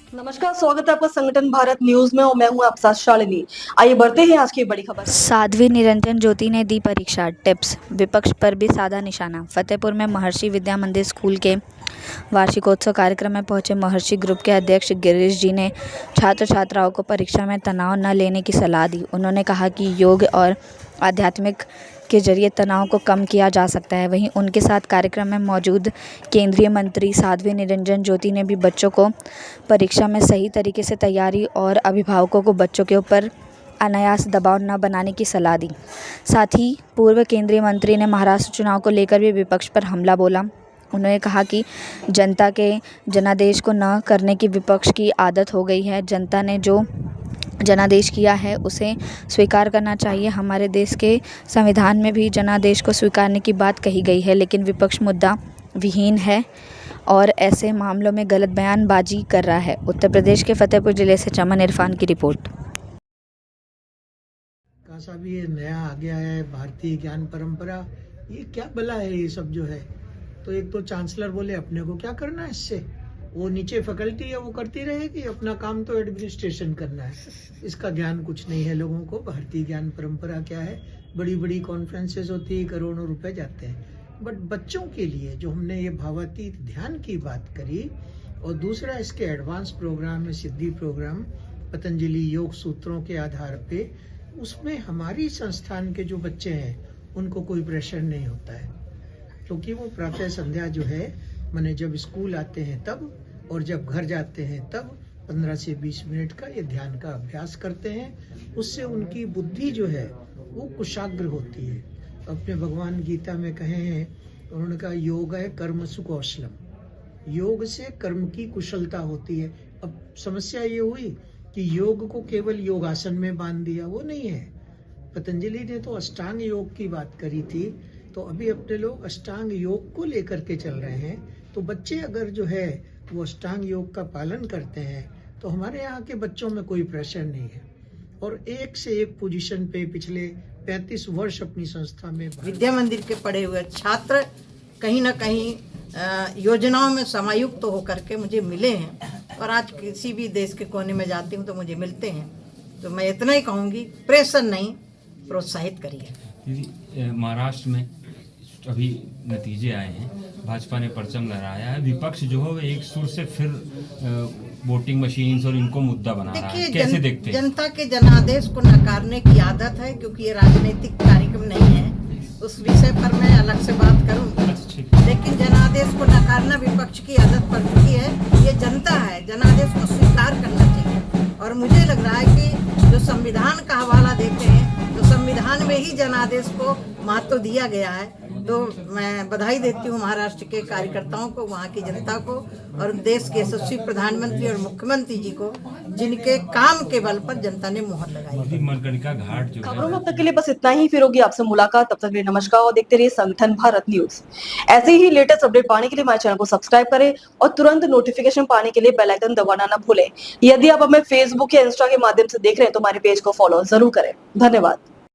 नमस्कार, स्वागत है आपका संगठन भारत न्यूज में और मैं हूं आपके साथ शालिनी। आइए बढ़ते हैं आज की बड़ी खबर। साध्वी निरंजन ज्योति ने दी परीक्षा टिप्स, विपक्ष पर भी साधा निशाना। फतेहपुर में महर्षि विद्या मंदिर स्कूल के वार्षिकोत्सव कार्यक्रम में पहुंचे महर्षि ग्रुप के अध्यक्ष गिरीश जी ने छात्र छात्राओं को परीक्षा में तनाव न लेने की सलाह दी। उन्होंने कहा कि योग और आध्यात्मिक के जरिए तनाव को कम किया जा सकता है। वहीं उनके साथ कार्यक्रम में मौजूद केंद्रीय मंत्री साध्वी निरंजन ज्योति ने भी बच्चों को परीक्षा में सही तरीके से तैयारी और अभिभावकों को बच्चों के ऊपर अनायास दबाव न बनाने की सलाह दी। साथ ही पूर्व केंद्रीय मंत्री ने महाराष्ट्र चुनाव को लेकर भी विपक्ष पर हमला बोला। उन्होंने कहा कि जनता के जनादेश को न करने की विपक्ष की आदत हो गई है। जनता ने जो जनादेश किया है उसे स्वीकार करना चाहिए। हमारे देश के संविधान में भी जनादेश को स्वीकारने की बात कही गई है, लेकिन विपक्ष मुद्दा विहीन है और ऐसे मामलों में गलत बयानबाजी कर रहा है। उत्तर प्रदेश के फतेहपुर जिले से चमन इरफान की रिपोर्ट। कासा भी ये नया आ गया है भारतीय ज्ञान परंपरा, ये क्या भला है ये सब जो है। तो एक तो चांसलर बोले अपने को क्या करना है इससे, वो नीचे फैकल्टी है वो करती रहेगी, अपना काम तो एडमिनिस्ट्रेशन करना है। इसका ज्ञान कुछ नहीं है लोगों को। भारतीय ज्ञान परंपरा क्या है, बड़ी बड़ी कॉन्फ्रेंसेस होती है, करोड़ों रुपए जाते हैं, बट बच्चों के लिए जो हमने ये भावातीत ध्यान की बात करी, और दूसरा इसके एडवांस प्रोग्राम है सिद्धि प्रोग्राम पतंजलि योग सूत्रों के आधार पे, उसमें हमारी संस्थान के जो बच्चे हैं उनको कोई प्रेशर नहीं होता है, क्योंकि वो प्रातः संध्या जो है माने जब स्कूल आते हैं तब और जब घर जाते हैं तब 15 से 20 मिनट का ये ध्यान का अभ्यास करते हैं। उससे उनकी बुद्धि जो है वो कुशाग्र होती है। अपने भगवान गीता में कहे हैं, उन्होंने कहा योग है कर्म सुकौशलम, योग से कर्म की कुशलता होती है। अब समस्या ये हुई कि योग को केवल योगासन में बांध दिया, वो नहीं है। पतंजलि ने तो अष्टांग योग की बात करी थी, तो अभी अपने लोग अष्टांग योग को लेकर के चल रहे हैं। तो बच्चे अगर जो है वो अष्टांग योग का पालन करते हैं तो हमारे यहाँ के बच्चों में कोई प्रेशर नहीं है, और एक से एक पोजीशन पे पिछले 35 वर्ष अपनी संस्था में विद्या मंदिर के पढ़े हुए छात्र कहीं ना कहीं योजनाओं में समायुक्त होकर के मुझे मिले हैं, और आज किसी भी देश के कोने में जाती हूँ तो मुझे मिलते हैं। तो मैं इतना ही कहूँगी, प्रेशर नहीं, प्रोत्साहित करिए। महाराष्ट्र में अभी नतीजे आए हैं, भाजपा ने परचम लहराया है, विपक्ष जो है वो एक सुर से फिर वोटिंग मशीन्स और इनको मुद्दा बना रहा है, कैसे देखते हैं? जनता के जनादेश को नकारने की आदत है, क्योंकि ये राजनीतिक कार्यक्रम नहीं है। उस विषय पर मैं अलग से बात करूंगी, लेकिन जनादेश को नकारना विपक्ष की आदत पड़ चुकी है। ये जनता है, जनादेश को स्वीकार करना चाहिए। और मुझे लग रहा है कि जो संविधान का हवाला देते हैं, तो संविधान में ही जनादेश को महत्व दिया गया है। तो मैं बधाई देती हूँ महाराष्ट्र के कार्यकर्ताओं को, वहाँ की जनता को, और देश के यशस्वी प्रधानमंत्री और मुख्यमंत्री जी को, जिनके काम के बल पर जनता ने मोहर लगाई। मणिकर्णिका घाट जो खबरों में अब तक के लिए बस इतना ही। फिर होगी आपसे मुलाकात, तब तक के लिए नमस्कार और देखते रहिए संगठन भारत न्यूज। ऐसे ही लेटेस्ट अपडेट पाने के लिए हमारे चैनल को सब्सक्राइब करें और तुरंत नोटिफिकेशन पाने के लिए बेल आइकन दबाना ना भूलें। यदि आप हमें फेसबुक या इंस्टा के माध्यम से देख रहे हैं तो हमारे पेज को फॉलो जरूर करें। धन्यवाद।